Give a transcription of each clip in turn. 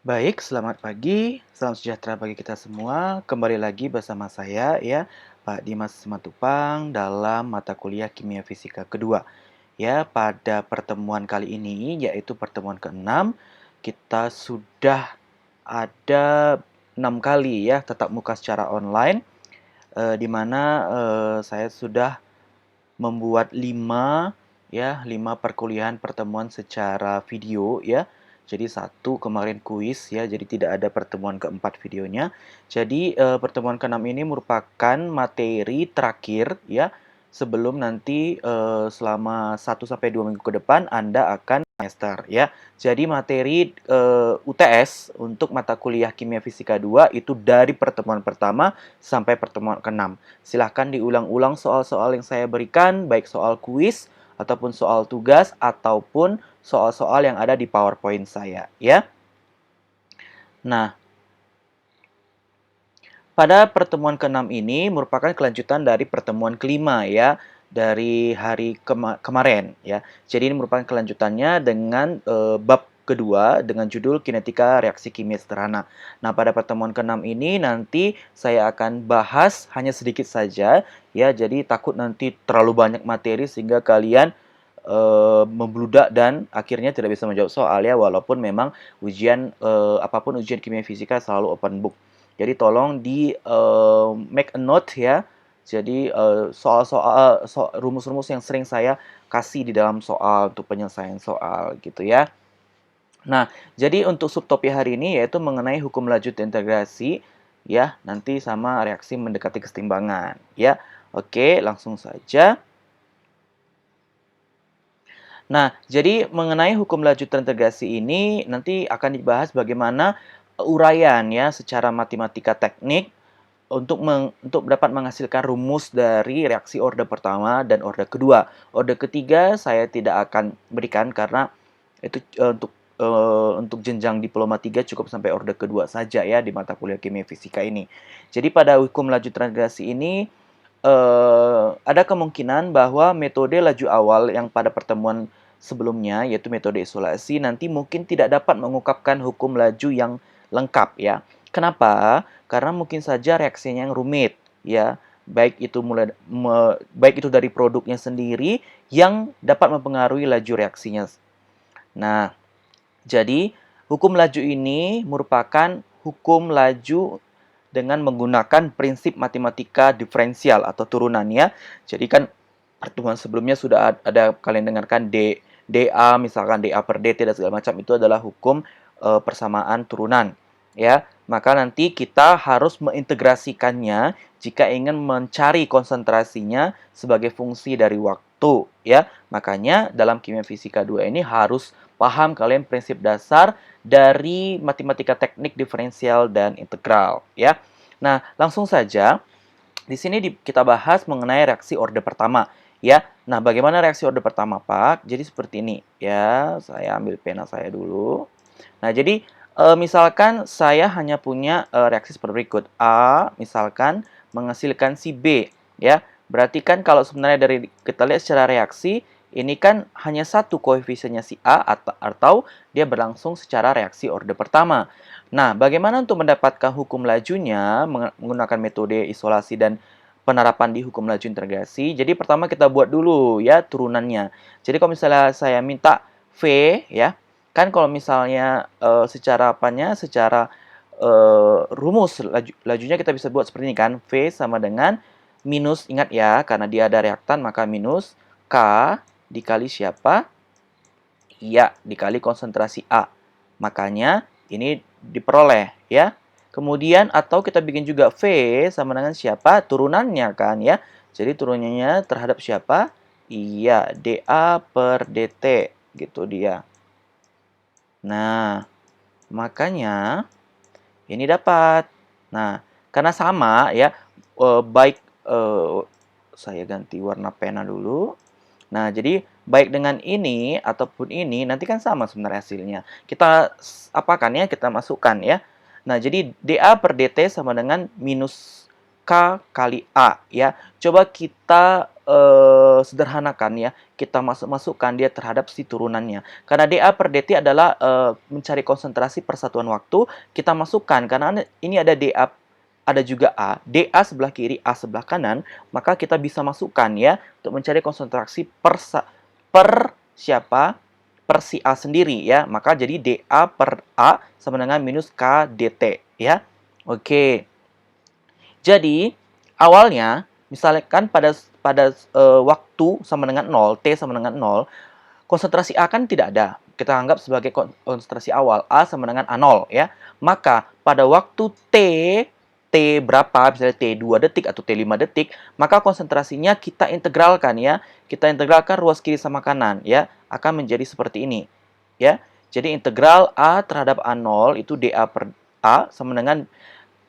Baik, selamat pagi, salam sejahtera bagi kita semua. Kembali lagi bersama saya ya, Pak Dimas Simatupang dalam mata kuliah Kimia Fisika kedua. Ya, pada pertemuan kali ini yaitu pertemuan ke-6, kita sudah ada 6 kali ya tatap muka secara online, di mana saya sudah membuat 5 ya, 5 perkuliahan pertemuan secara video ya. Jadi satu kemarin kuis ya, jadi tidak ada pertemuan keempat videonya. Jadi pertemuan keenam ini merupakan materi terakhir ya, sebelum nanti selama 1 sampai 2 minggu ke depan Anda akan semester ya. Jadi materi UTS untuk mata kuliah Kimia Fisika 2 itu dari pertemuan pertama sampai pertemuan keenam. Silahkan diulang-ulang soal-soal yang saya berikan, baik soal kuis, ataupun soal tugas, ataupun soal-soal yang ada di PowerPoint saya, ya. Nah, pada pertemuan ke-6 ini merupakan kelanjutan dari pertemuan kelima, ya, dari hari kemarin, ya. Jadi ini merupakan kelanjutannya dengan bab kedua dengan judul kinetika reaksi kimia sederhana. Nah, pada pertemuan ke-6 ini nanti saya akan bahas hanya sedikit saja, ya. Jadi takut nanti terlalu banyak materi sehingga kalian membludak dan akhirnya tidak bisa menjawab soal ya, walaupun memang ujian apapun ujian kimia fisika selalu open book. Jadi tolong di make a note ya. Jadi soal-soal rumus-rumus yang sering saya kasih di dalam soal untuk penyelesaian soal gitu ya. Nah, jadi untuk subtopik hari ini yaitu mengenai hukum lanjut integrasi ya, nanti sama reaksi mendekati kesetimbangan ya. Oke, langsung saja. Nah, jadi mengenai hukum lanjutan integrasi ini nanti akan dibahas bagaimana uraian ya secara matematika teknik untuk dapat menghasilkan rumus dari reaksi orde pertama dan orde kedua. Orde ketiga saya tidak akan berikan karena itu untuk jenjang diploma 3 cukup sampai orde kedua saja ya di mata kuliah kimia fisika ini. Jadi pada hukum lanjutan integrasi ini ada kemungkinan bahwa metode laju awal yang pada pertemuan sebelumnya, yaitu metode isolasi, nanti mungkin tidak dapat mengungkapkan hukum laju yang lengkap ya. Kenapa? Karena mungkin saja reaksinya yang rumit ya. Baik itu dari produknya sendiri yang dapat mempengaruhi laju reaksinya. Nah, jadi hukum laju ini merupakan hukum laju dengan menggunakan prinsip matematika diferensial atau turunannya. Jadi kan pertemuan sebelumnya sudah ada kalian dengarkan dA misalkan dA per dt dan segala macam itu adalah hukum persamaan turunan ya. Maka nanti kita harus mengintegrasikannya jika ingin mencari konsentrasinya sebagai fungsi dari waktu ya. Makanya dalam kimia fisika 2 ini harus paham kalian prinsip dasar dari matematika teknik diferensial dan integral ya. Nah, langsung saja di sini kita bahas mengenai reaksi orde pertama ya. Nah, bagaimana reaksi orde pertama, Pak? Jadi seperti ini ya. Saya ambil pena saya dulu. Nah, jadi misalkan saya hanya punya reaksi seperti berikut. A misalkan menghasilkan si B ya. Berarti kan kalau sebenarnya dari kita lihat secara reaksi ini kan hanya satu koefisiennya si A atau dia berlangsung secara reaksi orde pertama. Nah, bagaimana untuk mendapatkan hukum lajunya menggunakan metode isolasi dan penerapan di hukum laju integrasi? Jadi pertama kita buat dulu ya turunannya. Jadi kalau misalnya saya minta V ya, kan kalau misalnya secara apanya, secara rumus lajunya kita bisa buat seperti ini kan. V sama dengan minus, ingat ya, karena dia ada reaktan maka minus K dikali siapa? Ya, dikali konsentrasi A. Makanya ini diperoleh ya. Kemudian atau kita bikin juga V sama dengan siapa? Turunannya kan ya. Jadi turunannya terhadap siapa? Iya, dA per dt gitu dia. Nah, makanya ini dapat. Nah, karena sama ya, baik saya ganti warna pena dulu. Nah, jadi baik dengan ini ataupun ini nanti kan sama sebenarnya hasilnya. Kita apakan ya? Kita masukkan ya. Nah, jadi dA per dt sama dengan minus K kali A ya. Coba kita sederhanakan ya, kita masukkan dia terhadap si turunannya. Karena dA per dt adalah mencari konsentrasi persatuan waktu, kita masukkan karena ini ada dA, ada juga A, dA sebelah kiri, A sebelah kanan, maka kita bisa masukkan ya untuk mencari konsentrasi per siapa? Per si A sendiri ya. Maka jadi dA per A sama dengan minus K dt ya. Oke. Jadi awalnya misalkan pada waktu sama dengan 0, T sama dengan 0, konsentrasi A kan tidak ada. Kita anggap sebagai konsentrasi awal, A sama dengan A0 ya. Maka pada waktu T berapa, misalnya T 2 detik atau T 5 detik, maka konsentrasinya kita integralkan ya. Kita integralkan ruas kiri sama kanan ya, akan menjadi seperti ini ya. Jadi integral A terhadap A0 itu dA per A sama dengan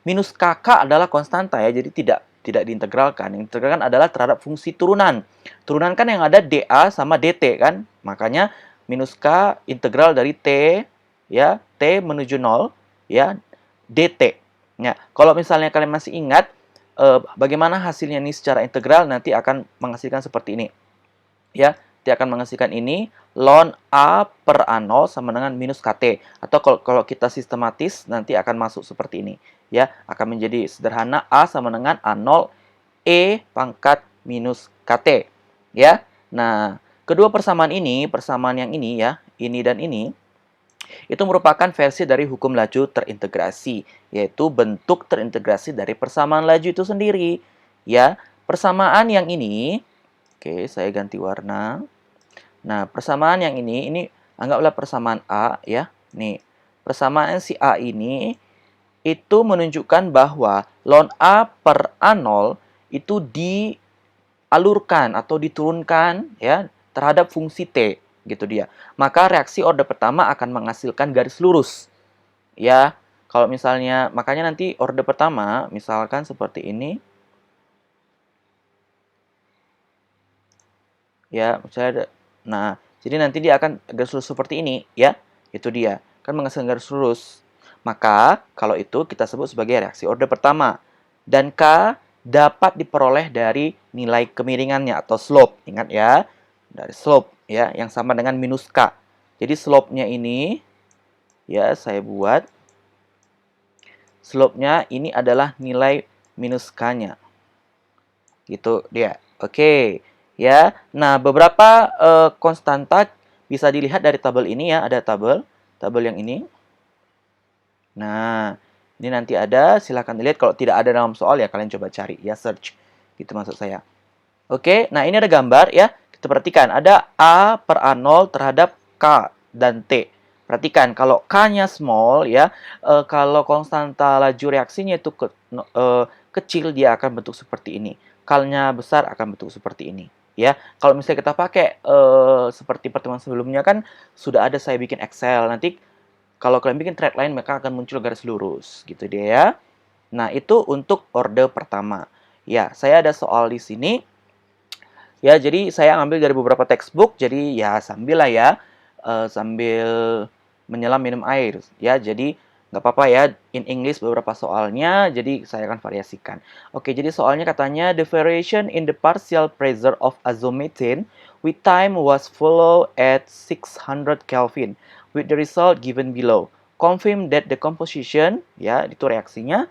minus KK adalah konstanta ya, jadi tidak diintegralkan. Yang diintegralkan adalah terhadap fungsi turunan. Turunan kan yang ada dA sama dt kan. Makanya minus K integral dari T ya, T menuju 0 ya, dt. Ya, kalau misalnya kalian masih ingat bagaimana hasilnya ini secara integral, nanti akan menghasilkan seperti ini. Ya, dia akan menghasilkan ini ln A per A0 sama dengan minus KT. Atau kalau kita sistematis nanti akan masuk seperti ini. Ya, akan menjadi sederhana A sama dengan A0 E pangkat minus KT. Ya. Nah, kedua persamaan yang ini ya, ini dan ini, itu merupakan versi dari hukum laju terintegrasi, yaitu bentuk terintegrasi dari persamaan laju itu sendiri. Ya, persamaan yang ini, oke, saya ganti warna. Nah, persamaan yang ini anggaplah persamaan A ya. Nih, persamaan si A ini itu menunjukkan bahwa ln A per A0 itu dialurkan atau diturunkan ya terhadap fungsi T gitu dia. Maka reaksi orde pertama akan menghasilkan garis lurus. Ya, kalau misalnya makanya nanti orde pertama misalkan seperti ini. Ya, misalnya nah, jadi nanti dia akan garis lurus seperti ini, ya. Itu dia, kan menghasilkan garis lurus. Maka, kalau itu kita sebut sebagai reaksi orde pertama. Dan K dapat diperoleh dari nilai kemiringannya atau slope. Ingat ya, dari slope ya, yang sama dengan minus K. Jadi slope-nya ini, ya saya buat. Slope-nya ini adalah nilai minus K-nya. Gitu dia. Oke. Ya, nah beberapa konstanta bisa dilihat dari tabel ini ya, ada tabel yang ini. Nah, ini nanti ada, silahkan dilihat. Kalau tidak ada dalam soal ya kalian coba cari ya, search. Gitu maksud saya. Oke, nah ini ada gambar ya. Kita perhatikan ada A per A0 terhadap K dan T. Perhatikan kalau K-nya small ya, kalau konstanta laju reaksinya itu kecil, dia akan bentuk seperti ini. K-nya besar akan bentuk seperti ini. Ya, kalau misalnya kita pakai seperti pertemuan sebelumnya kan sudah ada saya bikin Excel. Nanti kalau kalian bikin thread line maka akan muncul garis lurus gitu dia ya. Nah, itu untuk orde pertama. Ya, saya ada soal di sini. Ya, jadi saya ambil dari beberapa textbook. Jadi ya sambil lah ya sambil menyelam minum air ya. Jadi nggak apa-apa ya, in English beberapa soalnya, jadi saya akan variasikan. Oke, jadi soalnya katanya, the variation in the partial pressure of azometane with time was followed at 600 Kelvin, with the result given below. Confirm that the composition, ya, itu reaksinya,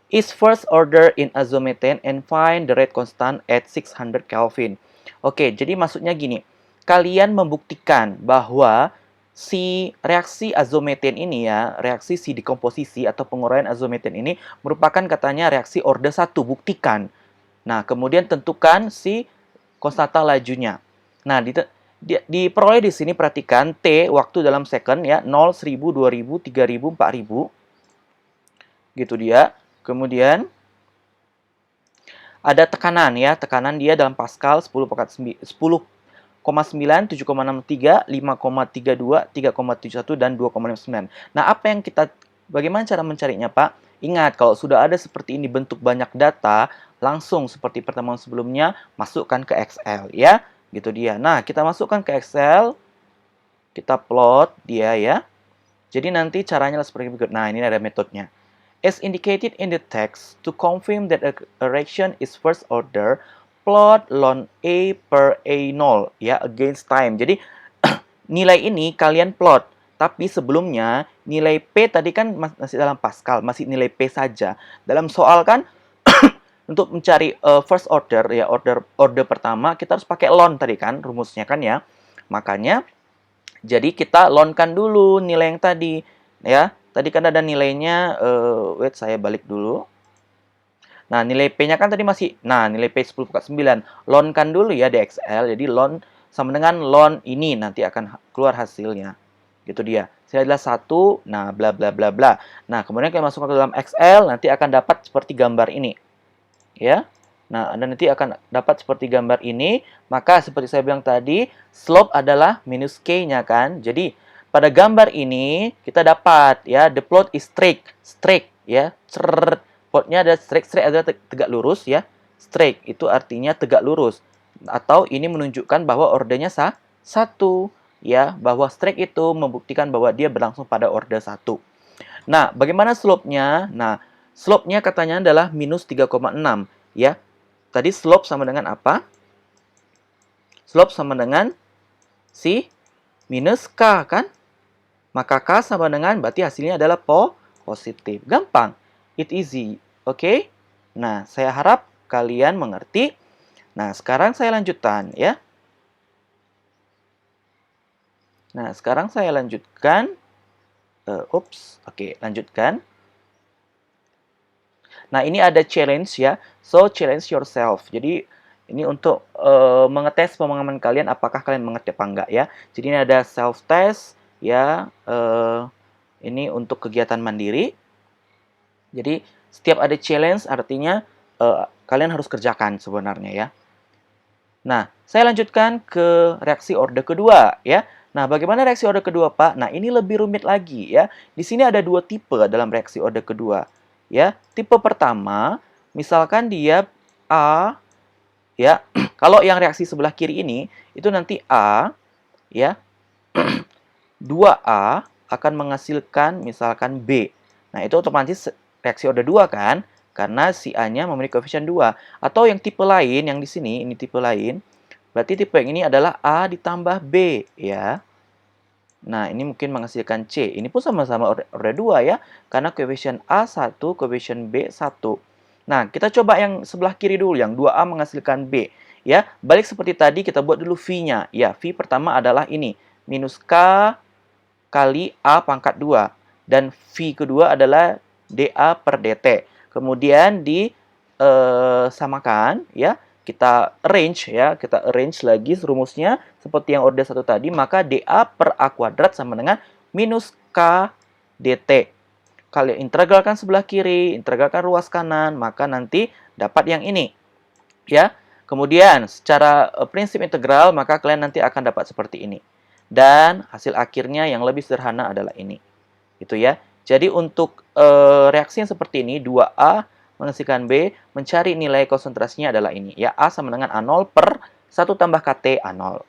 is first order in azometane and find the rate constant at 600 Kelvin. Oke, jadi maksudnya gini, kalian membuktikan bahwa si reaksi azometane ini ya, reaksi si dekomposisi atau penguraian azometane ini merupakan katanya reaksi orde 1, buktikan. Nah, kemudian tentukan si konstanta lajunya. Nah, diperoleh di sini perhatikan T waktu dalam second ya, 0, 1000, 2000, 3000, 4000. Gitu dia. Kemudian ada tekanan ya, tekanan dia dalam Pascal 10,9, 7,63, 5,32, 3,71, dan 2,59. Nah, bagaimana cara mencarinya, Pak? Ingat, kalau sudah ada seperti ini bentuk banyak data, langsung seperti pertemuan sebelumnya, masukkan ke Excel, ya. Gitu dia. Nah, kita masukkan ke Excel, kita plot dia, ya. Jadi nanti caranya seperti berikut. Nah, ini ada metodenya. As indicated in the text, to confirm that a reaction is first order, plot ln A per A0 ya against time. Jadi nilai ini kalian plot, tapi sebelumnya nilai P tadi kan masih dalam Pascal, masih nilai P saja. Dalam soal kan untuk mencari first order ya order pertama kita harus pakai ln tadi kan rumusnya kan ya. Makanya jadi kita ln-kan dulu nilai yang tadi ya. Tadi kan ada nilainya wait saya balik dulu. Nah, nilai P-nya kan tadi masih, nah nilai P 10 pangkat 9. Ln-kan dulu ya di Excel. Jadi ln sama dengan ln ini nanti akan keluar hasilnya. Gitu dia. Hasilnya adalah 1, nah bla bla bla bla. Nah, kemudian kita masukkan ke dalam Excel, nanti akan dapat seperti gambar ini. Ya. Nah, Anda nanti akan dapat seperti gambar ini. Maka seperti saya bilang tadi, slope adalah minus K-nya kan. Jadi, pada gambar ini kita dapat ya the plot is straight ya. Plotnya ada straight adalah tegak lurus ya. Straight itu artinya tegak lurus. Atau ini menunjukkan bahwa ordernya satu ya, bahwa straight itu membuktikan bahwa dia berlangsung pada order 1. Nah, bagaimana slope-nya? Nah, slope-nya katanya adalah minus 3,6 ya. Tadi slope sama dengan apa? Slope sama dengan si minus K kan? Maka K sama dengan berarti hasilnya adalah positif. Gampang. It easy. Oke? Nah, saya harap kalian mengerti. Nah, sekarang saya lanjutkan ya. Nah, sekarang saya lanjutkan. Oke, lanjutkan. Nah, ini ada challenge ya. So, challenge yourself. Jadi, ini untuk mengetes pemahaman kalian apakah kalian mengerti apa enggak ya. Jadi, ini ada self-test ya. Ini untuk kegiatan mandiri. Jadi, setiap ada challenge artinya kalian harus kerjakan sebenarnya ya. Nah, saya lanjutkan ke reaksi orde kedua ya. Nah, bagaimana reaksi orde kedua, Pak? Nah, ini lebih rumit lagi ya. Di sini ada dua tipe dalam reaksi orde kedua. Ya, tipe pertama, misalkan dia A ya. Kalau yang reaksi sebelah kiri ini itu nanti A ya. 2A akan menghasilkan misalkan B. Nah, itu otomatis reaksi order 2 kan? Karena si A-nya memiliki koefisien 2. Atau yang tipe lain, yang di sini, ini tipe lain. Berarti tipe yang ini adalah A ditambah B, ya. Nah, ini mungkin menghasilkan C. Ini pun sama-sama order 2 ya. Karena koefisien A 1, koefisien B 1. Nah, kita coba yang sebelah kiri dulu, yang 2A menghasilkan B. Ya, balik seperti tadi, kita buat dulu V-nya. Ya, V pertama adalah ini. Minus K kali A pangkat 2. Dan V kedua adalah dA per dt. Kemudian disamakan ya, kita arrange lagi rumusnya seperti yang order 1 tadi, maka dA per A kuadrat sama dengan minus K dt. Kalau integralkan sebelah kiri, integralkan ruas kanan, maka nanti dapat yang ini. Ya. Kemudian secara prinsip integral, maka kalian nanti akan dapat seperti ini. Dan hasil akhirnya yang lebih sederhana adalah ini. Itu ya. Jadi untuk reaksi yang seperti ini, 2A menghasilkan B, mencari nilai konsentrasinya adalah ini. Ya, A sama dengan A0 per 1 tambah KT A0.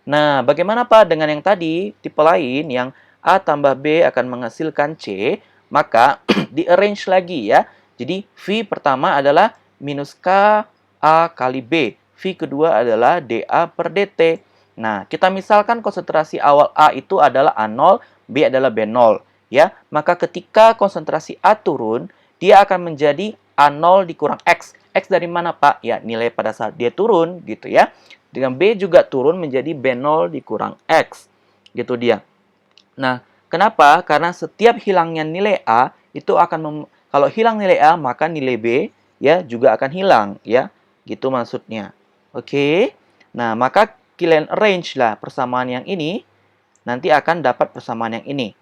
Nah, bagaimana Pak dengan yang tadi, tipe lain yang A tambah B akan menghasilkan C, maka di-arrange lagi ya. Jadi, V pertama adalah minus K A kali B. V kedua adalah dA per dt. Nah, kita misalkan konsentrasi awal A itu adalah A0, B adalah B0. Ya, maka ketika konsentrasi A turun, dia akan menjadi A0 dikurang X. X dari mana, Pak? Ya, nilai pada saat dia turun, gitu ya. Dengan B juga turun menjadi B0 dikurang X. Gitu dia. Nah, kenapa? Karena setiap hilangnya nilai A, itu akan, kalau hilang nilai A, maka nilai B ya juga akan hilang, ya. Gitu maksudnya. Oke. Nah, maka kalian arrange lah persamaan yang ini, nanti akan dapat persamaan yang ini.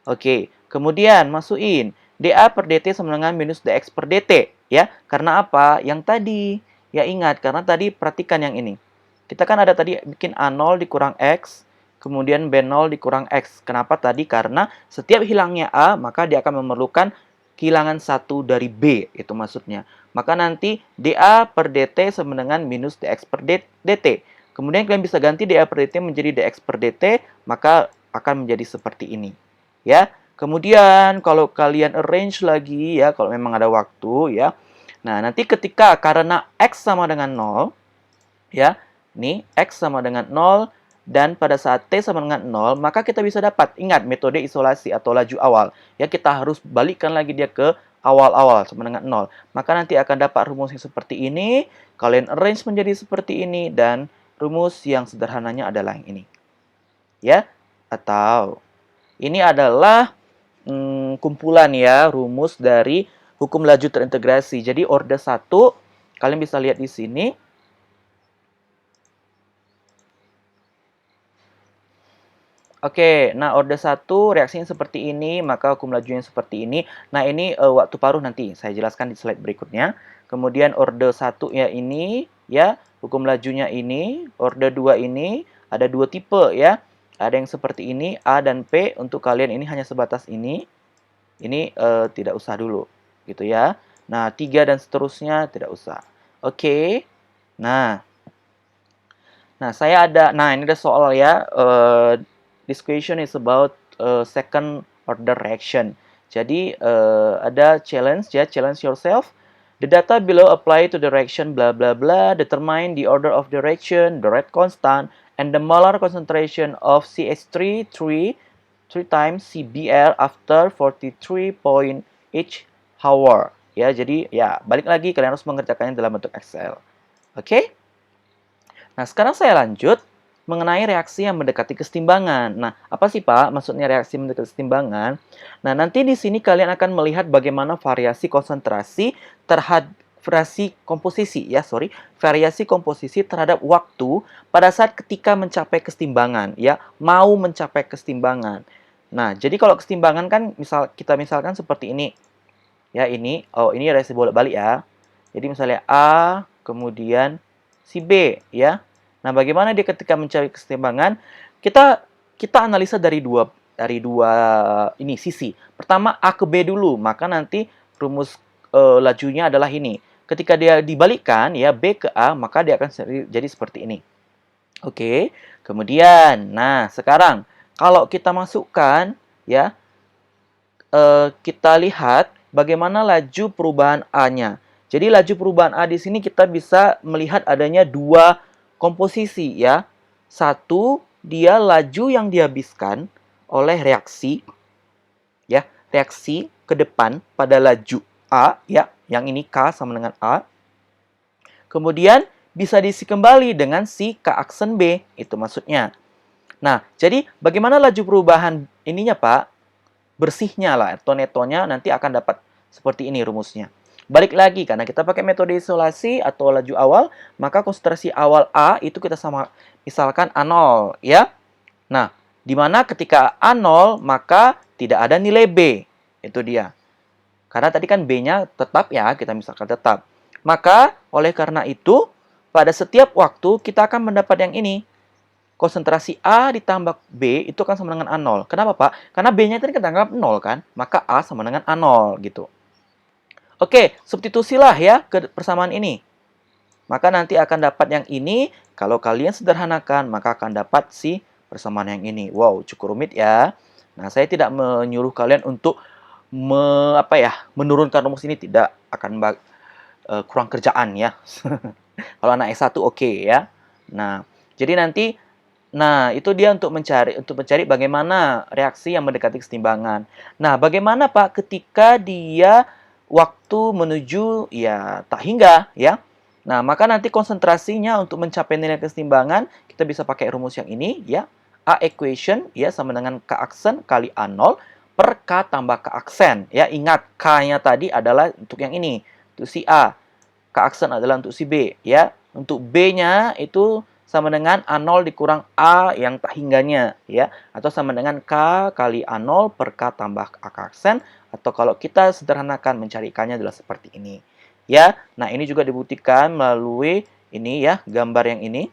Oke, kemudian masukin dA per dt sama dengan minus dx per dt. Ya, karena apa? Yang tadi. Ya ingat, karena tadi perhatikan yang ini. Kita kan ada tadi bikin A0 dikurang X, kemudian B0 dikurang X. Kenapa tadi? Karena setiap hilangnya A, maka dia akan memerlukan kehilangan 1 dari B. Itu maksudnya. Maka nanti dA per dt sama dengan minus dx per dt. Kemudian kalian bisa ganti dA per dt menjadi dx per dt, maka akan menjadi seperti ini. Ya, kemudian kalau kalian arrange lagi ya, kalau memang ada waktu ya. Nah, nanti ketika karena X sama dengan 0, Ya, nih X sama dengan 0, dan pada saat T sama dengan 0, maka kita bisa dapat, ingat metode isolasi atau laju awal. Ya, kita harus balikkan lagi dia ke awal-awal sama dengan 0. Maka nanti akan dapat rumus yang seperti ini, kalian arrange menjadi seperti ini, dan rumus yang sederhananya adalah yang ini. Ya, atau ini adalah kumpulan ya, rumus dari hukum laju terintegrasi. Jadi order 1, kalian bisa lihat di sini. Oke, nah order 1 reaksinya seperti ini, maka hukum lajunya seperti ini. Nah, ini waktu paruh nanti saya jelaskan di slide berikutnya. Kemudian order 1 ya ini, ya, hukum lajunya ini. Order 2 ini ada 2 tipe ya. Ada yang seperti ini, A dan P. Untuk kalian ini hanya sebatas ini. Ini tidak usah dulu, gitu ya. Nah, 3 dan seterusnya tidak usah. Oke. Nah, ini ada soal ya. This question is about second order reaction. Jadi ada challenge ya, challenge yourself. The data below apply to the reaction blah blah blah. Determine the order of the reaction, the rate constant, and the molar concentration of CH3 3 times CBr after 43.h hour. Ya, jadi ya balik lagi kalian harus mengerjakannya dalam bentuk Excel. Oke? Nah, sekarang saya lanjut mengenai reaksi yang mendekati kesetimbangan. Nah, apa sih Pak maksudnya reaksi mendekati kesetimbangan? Nah, nanti di sini kalian akan melihat bagaimana variasi konsentrasi terhadap variasi komposisi terhadap waktu pada saat ketika mencapai kesetimbangan, ya, mau mencapai kesetimbangan. Nah, jadi kalau kesetimbangan kan misalkan seperti ini. Ya, ini reaksi bolak-balik ya. Jadi misalnya A kemudian si B ya. Nah, bagaimana dia ketika mencari kesetimbangan? Kita analisa dari dua ini sisi. Pertama A ke B dulu, maka nanti rumus lajunya adalah ini. Ketika dia dibalikkan ya B ke A, maka dia akan jadi seperti ini. Oke. Kemudian, nah sekarang kalau kita masukkan ya kita lihat bagaimana laju perubahan A-nya. Jadi laju perubahan A di sini kita bisa melihat adanya dua komposisi ya. Satu, dia laju yang dihabiskan oleh reaksi ya, reaksi ke depan pada laju A ya, yang ini K sama dengan A. Kemudian bisa diisi kembali dengan si K aksen B, itu maksudnya. Nah, jadi bagaimana laju perubahan ininya Pak? Bersihnya lah, atau netonya nanti akan dapat seperti ini rumusnya. Balik lagi, karena kita pakai metode isolasi atau laju awal, maka konsentrasi awal A itu kita sama, misalkan A0, ya. Nah, di mana ketika A0, maka tidak ada nilai B. Itu dia. Karena tadi kan B-nya tetap ya, kita misalkan tetap. Maka, oleh karena itu, pada setiap waktu kita akan mendapat yang ini. Konsentrasi A ditambah B itu akan sama dengan A0. Kenapa, Pak? Karena B-nya tadi kita anggap 0 kan? Maka A sama dengan A0 gitu. Oke, substitusilah ya ke persamaan ini. Maka nanti akan dapat yang ini. Kalau kalian sederhanakan, maka akan dapat si persamaan yang ini. Wow, cukup rumit ya. Nah, saya tidak menyuruh kalian untuk menurunkan rumus ini, tidak akan kurang kerjaan ya. Kalau anak S1 oke ya. Nah, jadi nanti itu dia untuk mencari bagaimana reaksi yang mendekati kesetimbangan. Nah, bagaimana Pak ketika dia waktu menuju ya tak hingga ya. Nah, maka nanti konsentrasinya untuk mencapai nilai kesetimbangan kita bisa pakai rumus yang ini ya. A equation ya sama dengan K aksen kali A0 per K tambah K aksen ya. Ingat K-nya tadi adalah untuk yang ini, untuk si A. K aksen adalah untuk si B ya. Untuk B-nya itu sama dengan A0 dikurang A yang tak hingganya ya, atau sama dengan K kali A0 per K tambah A aksen, atau kalau kita sederhanakan mencari K-nya adalah seperti ini ya. Nah, ini juga dibuktikan melalui ini ya, gambar yang ini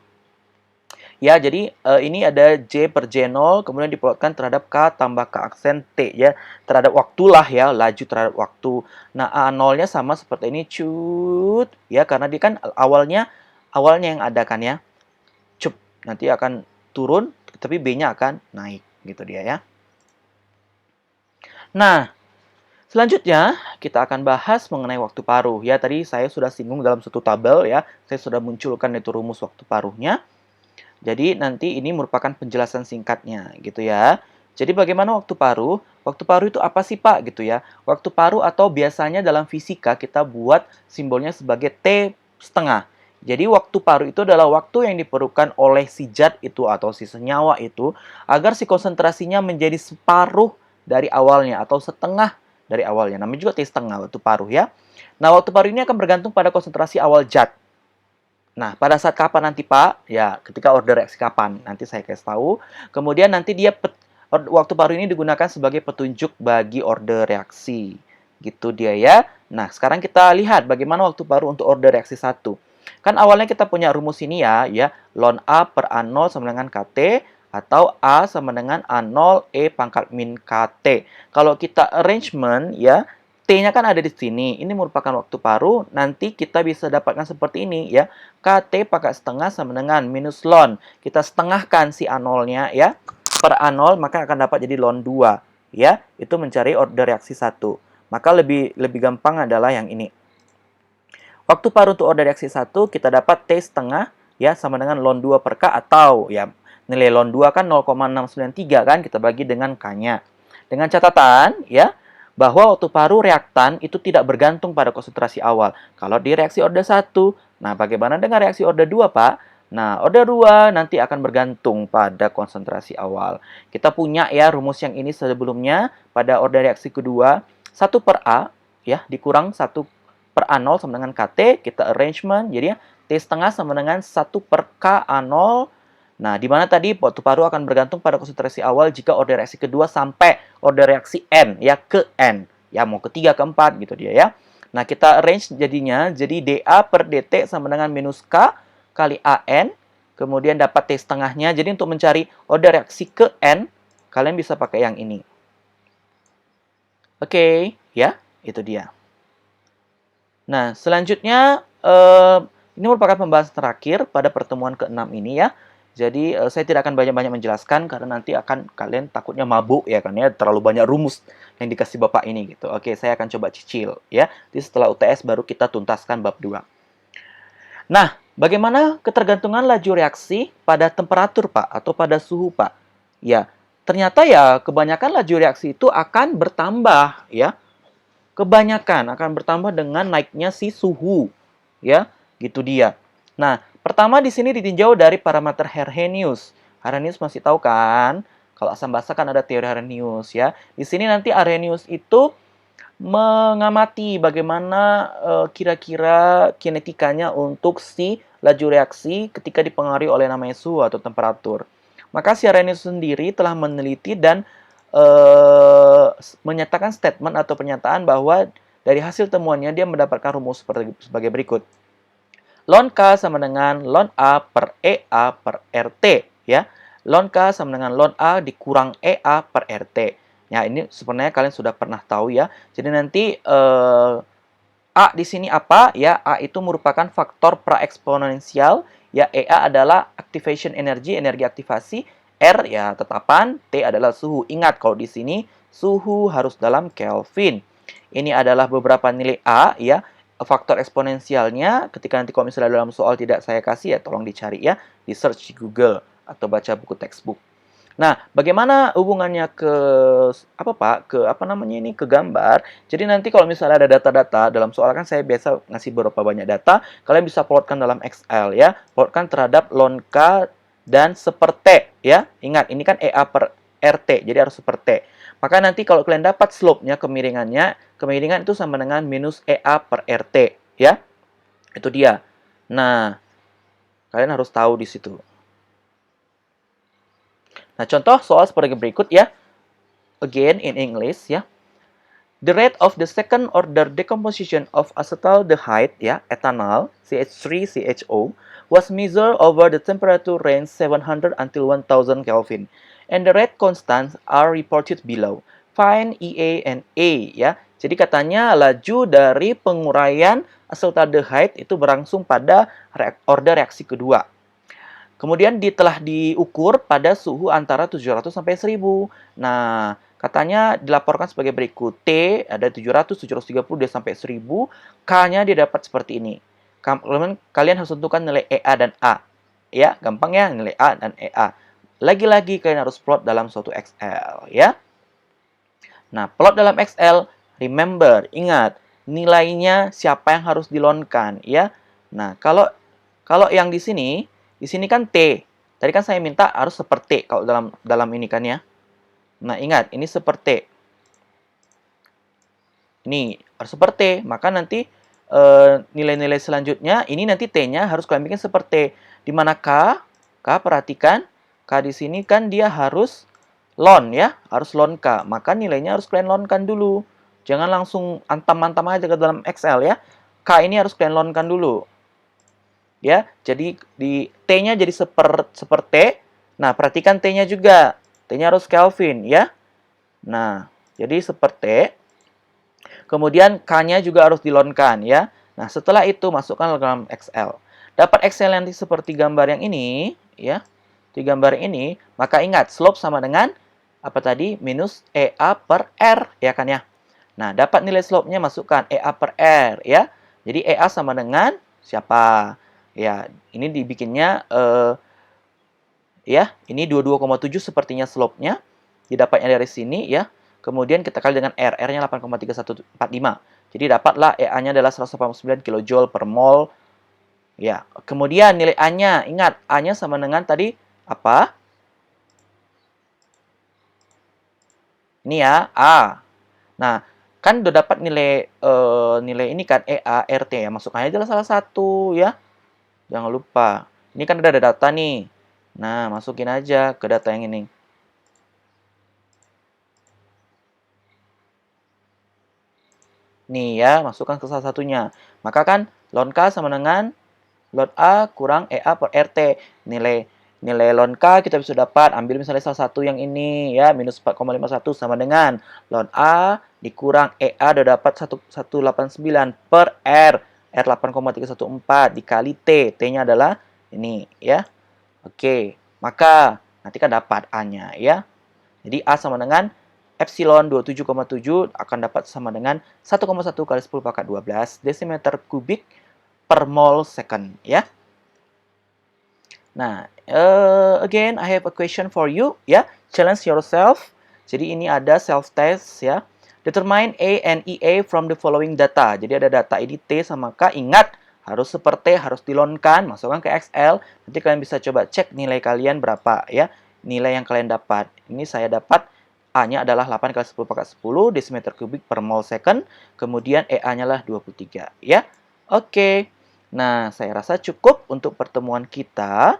ya. Jadi ini ada J per J0 kemudian diplotkan terhadap K tambah K aksen T ya, terhadap waktulah ya, laju terhadap waktu. Nah, A0-nya sama seperti ini cut ya, karena dia kan awalnya yang ada kan ya. Nanti akan turun, tapi B-nya akan naik, gitu dia ya. Nah, Selanjutnya, kita akan bahas mengenai waktu paruh. Ya, tadi saya sudah singgung dalam satu tabel ya. Saya sudah munculkan itu rumus waktu paruhnya. Jadi nanti ini merupakan penjelasan singkatnya gitu ya. Jadi bagaimana waktu paruh? Waktu paruh itu apa sih Pak gitu ya? Waktu paruh atau biasanya dalam fisika kita buat simbolnya sebagai T setengah. Jadi waktu paruh itu adalah waktu yang diperlukan oleh si zat itu atau si senyawa itu agar si konsentrasinya menjadi separuh dari awalnya atau setengah dari awalnya. Namanya juga T setengah waktu paruh ya. Nah, waktu paruh ini akan bergantung pada konsentrasi awal zat. Nah, pada saat kapan nanti Pak? Ya, ketika order reaksi kapan? Nanti saya kasih tahu. Kemudian nanti waktu paruh ini digunakan sebagai petunjuk bagi order reaksi. Gitu dia ya. Nah, sekarang kita lihat bagaimana waktu paruh untuk order reaksi 1. Kan awalnya kita punya rumus ini ya, ln A per A0 sama dengan KT, atau A sama dengan A0 E pangkat min KT. Kalau kita arrangement ya, T-nya kan ada di sini. Ini merupakan waktu paruh. Nanti kita bisa dapatkan seperti ini ya. KT pangkat setengah sama dengan minus ln. Kita setengahkan si A0-nya ya. Per A0 maka akan dapat jadi ln 2 ya. Itu mencari order reaksi 1. Maka lebih gampang adalah yang ini. Waktu paruh untuk order reaksi 1 kita dapat T setengah ya sama dengan ln 2 per K atau ya nilai ln 2 kan 0,693 kan kita bagi dengan K-nya. Dengan catatan ya bahwa waktu paruh reaktan itu tidak bergantung pada konsentrasi awal. Kalau di reaksi order 1, nah bagaimana dengan reaksi order 2 Pak? Nah, order 2 nanti akan bergantung pada konsentrasi awal. Kita punya ya rumus yang ini sebelumnya pada order reaksi kedua 1 per A ya dikurang 1 per A0 sama dengan KT, kita arrangement, jadi ya, T setengah sama dengan 1 per K A0. Nah, di mana tadi waktu paruh akan bergantung pada konsentrasi awal jika order reaksi kedua sampai order reaksi N, ya ke N. Ya, mau ketiga, keempat, gitu dia ya. Nah, kita arrange jadinya, jadi dA per dt sama dengan minus K kali AN, kemudian dapat T setengahnya. Jadi untuk mencari order reaksi ke N, kalian bisa pakai yang ini. Oke, ya, itu dia. Nah, selanjutnya ini merupakan pembahasan terakhir pada pertemuan ke-6 ini ya. Jadi saya tidak akan banyak-banyak menjelaskan karena nanti akan kalian takutnya mabuk ya kan ya, terlalu banyak rumus yang dikasih Bapak ini gitu. Oke, saya akan coba cicil ya. Jadi setelah UTS baru kita tuntaskan bab 2. Nah, bagaimana ketergantungan laju reaksi pada temperatur Pak atau pada suhu Pak? Ya, ternyata ya kebanyakan laju reaksi itu akan bertambah ya. Kebanyakan akan bertambah dengan naiknya si suhu, ya, gitu dia. Nah, pertama di sini ditinjau dari parameter Arrhenius. Arrhenius masih tahu kan? Kalau asam basa kan ada teori Arrhenius, ya. Di sini nanti Arrhenius itu mengamati bagaimana kira-kira kinetikanya untuk si laju reaksi ketika dipengaruhi oleh namanya suhu atau temperatur. Maka si Arrhenius sendiri telah meneliti dan menyatakan statement atau pernyataan bahwa dari hasil temuannya dia mendapatkan rumus sebagai berikut. Ln K sama dengan ln A per EA per RT. Ya. Ln K sama dengan ln A dikurang EA per RT. Ya, ini sebenarnya kalian sudah pernah tahu ya. Jadi nanti A di sini apa? Ya, A itu merupakan faktor praeksponensial. Ya, EA adalah activation energy, energi aktivasi. R ya tetapan, T adalah suhu. Ingat kalau di sini suhu harus dalam Kelvin. Ini adalah beberapa nilai A ya, faktor eksponensialnya. Ketika nanti kalau misalnya dalam soal tidak saya kasih ya tolong dicari ya, di search di Google atau baca buku textbook. Nah, bagaimana hubungannya ke apa Pak? Ke apa namanya ini? Ke gambar. Jadi nanti kalau misalnya ada data-data dalam soal kan saya biasa ngasih beberapa banyak data, kalian bisa plotkan dalam Excel ya. Plotkan terhadap ln K dan seper T ya. Ingat, ini kan EA per RT, jadi harus seper T. Maka nanti kalau kalian dapat slope-nya, kemiringannya, kemiringan itu sama dengan minus EA per RT ya. Itu dia. Nah, kalian harus tahu di situ. Nah, contoh soal seperti berikut ya. Again in English ya. The rate of the second order decomposition of acetaldehyde ya, ethanol, CH3CHO, was measured over the temperature range 700 until 1000 Kelvin. And the rate constants are reported below. Find EA and A ya. Jadi katanya laju dari penguraian acetaldehyde itu berlangsung pada order reaksi kedua. Kemudian telah diukur pada suhu antara 700 sampai 1000. Nah, Katanya dilaporkan sebagai berikut. T ada 700, 730 dia sampai 1000, K-nya dia dapat seperti ini. Kalian harus tentukan nilai EA dan A. Ya, gampang ya, nilai A dan EA. Lagi-lagi kalian harus plot dalam suatu Excel, ya. Nah, plot dalam Excel, remember, ingat, nilainya siapa yang harus dilonkan, ya. Nah, kalau yang di sini kan T. Tadi kan saya minta harus seperti kalau dalam ini kan ya. Nah, ingat, ini seperti. Ini harus seperti, maka nanti nilai-nilai selanjutnya, ini nanti T-nya harus kalian bikin seperti. Di mana K? K, perhatikan, K di sini kan dia harus lon ya, harus lon K. Maka nilainya harus kalian lonkan dulu. Jangan langsung antam-antam aja ke dalam Excel ya. K ini harus kalian lonkan dulu. Ya, jadi di T-nya jadi seperti. Nah, perhatikan T-nya juga. T-nya harus Kelvin ya. Nah, jadi seperti. Kemudian K-nya juga harus dilonkan ya. Nah, setelah itu masukkan ke dalam Excel. Dapat Excel yang seperti gambar yang ini ya. Di gambar ini, maka ingat slope sama dengan apa tadi? Minus EA per R ya kan ya. Nah, dapat nilai slope-nya masukkan EA per R ya. Jadi EA sama dengan siapa? Ya, ini dibikinnya ya, ini 22,7 sepertinya slope-nya. Didapatnya dari sini ya. Kemudian kita kali dengan R. R-nya 8,3145. Jadi dapatlah EA-nya adalah 189 kJ per mol. Ya, kemudian nilai A-nya, ingat A-nya sama dengan tadi apa? Ini ya, A. Nah, kan udah dapat nilai nilai ini kan EA RT ya. Masukkannya adalah salah satu ya. Jangan lupa. Ini kan udah ada data nih. Nah, masukin aja ke data yang ini. Nih ya, masukkan ke salah satunya. Maka kan ln K sama dengan ln A kurang EA per RT. Nilai ln K kita bisa dapat, ambil misalnya salah satu yang ini ya, minus 4,51 sama dengan ln A dikurang EA udah dapat 189 per R. R 8,314 dikali T. T-nya adalah ini ya. Oke, maka nanti kan dapat A-nya ya. Jadi A sama dengan epsilon 27,7 akan dapat sama dengan 1,1 kali 10 pangkat 12 desimeter kubik per mol second ya. Nah, again I have a question for you ya. Challenge yourself. Jadi ini ada self test ya. Determine A and EA from the following data. Jadi ada data ini T sama K. Ingat harus seperti harus dilonkan, masukkan ke Excel. Nanti kalian bisa coba cek nilai kalian berapa ya. Nilai yang kalian dapat. Ini saya dapat A-nya adalah 8 kali 10 pangkat 10 desimeter kubik per mol second. Kemudian EA-nya lah 23 ya. Oke. Nah, saya rasa cukup untuk pertemuan kita.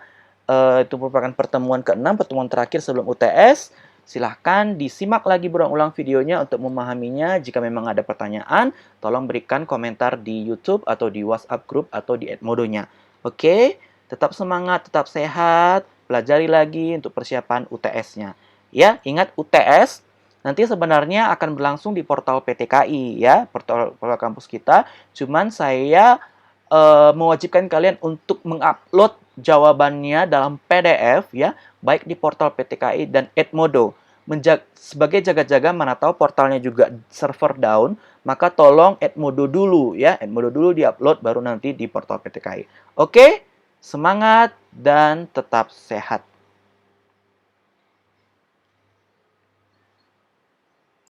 Itu merupakan pertemuan ke-6, pertemuan terakhir sebelum UTS. Silahkan disimak lagi berulang-ulang videonya untuk memahaminya. Jika memang ada pertanyaan, tolong berikan komentar di YouTube atau di WhatsApp group atau di Edmodo-nya. Oke, tetap semangat, tetap sehat, pelajari lagi untuk persiapan UTS-nya. Ya, ingat UTS nanti sebenarnya akan berlangsung di portal PTKI ya, portal kampus kita. Cuman saya mewajibkan kalian untuk mengupload jawabannya dalam PDF ya, baik di portal PTKI dan Edmodo. Sebagai jaga-jaga mana tahu portalnya juga server down, maka tolong Edmodo dulu ya, Edmodo dulu diupload baru nanti di portal PTKI. Oke, semangat dan tetap sehat.